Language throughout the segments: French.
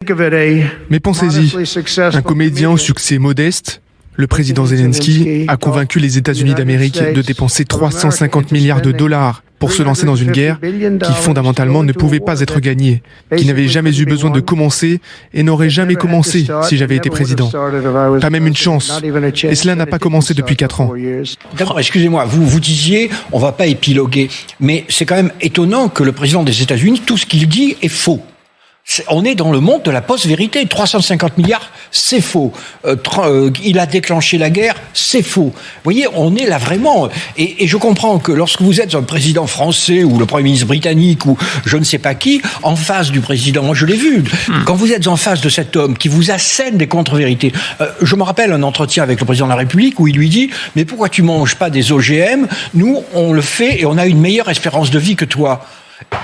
Mais pensez-y, un comédien au succès modeste, le président Zelensky a convaincu les États-Unis d'Amérique de dépenser 350 milliards de dollars pour se lancer dans une guerre qui fondamentalement ne pouvait pas être gagnée, qui n'avait jamais eu besoin de commencer et n'aurait jamais commencé si j'avais été président. Pas même une chance. Et cela n'a pas commencé depuis 4 ans. D'abord, excusez-moi, vous disiez, on va pas épiloguer, mais c'est quand même étonnant que le président des États-Unis, tout ce qu'il dit est faux. On est dans le monde de la post-vérité. 350 milliards, c'est faux. Il a déclenché la guerre, c'est faux. Vous voyez, on est là vraiment. Et je comprends que lorsque vous êtes un président français ou le Premier ministre britannique ou je ne sais pas qui, en face du président, moi je l'ai vu, quand vous êtes en face de cet homme qui vous assène des contre-vérités, je me rappelle un entretien avec le président de la République où il lui dit « Mais pourquoi tu manges pas des OGM ? Nous, on le fait et on a une meilleure espérance de vie que toi. »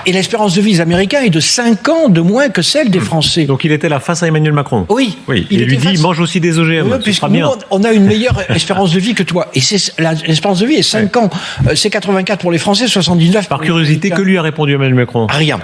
Et l'espérance de vie des Américains est de 5 ans de moins que celle des Français. Donc il était là face à Emmanuel Macron. Oui. Il lui dit, mange aussi des OGM. Oui, puisque nous, on a une meilleure espérance de vie que toi. Et l'espérance de vie est 5 ans. C'est 84 pour les Français, 79 Par curiosité, que lui a répondu Emmanuel Macron ? Rien.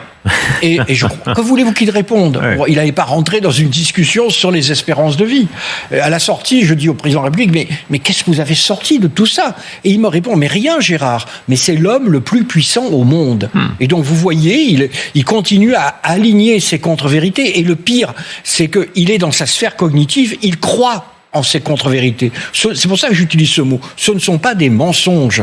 Et que voulez-vous qu'il réponde ? Bon, il n'allait pas rentrer dans une discussion sur les espérances de vie. À la sortie, je dis au président de la République, mais qu'est-ce que vous avez sorti de tout ça ? Et il me répond, mais rien Gérard, mais c'est l'homme le plus puissant au monde. Et donc vous voyez, il continue à aligner ses contre-vérités. Et le pire, c'est qu'il est dans sa sphère cognitive, il croit en ces contre-vérités. C'est pour ça que j'utilise ce mot. Ce ne sont pas des mensonges.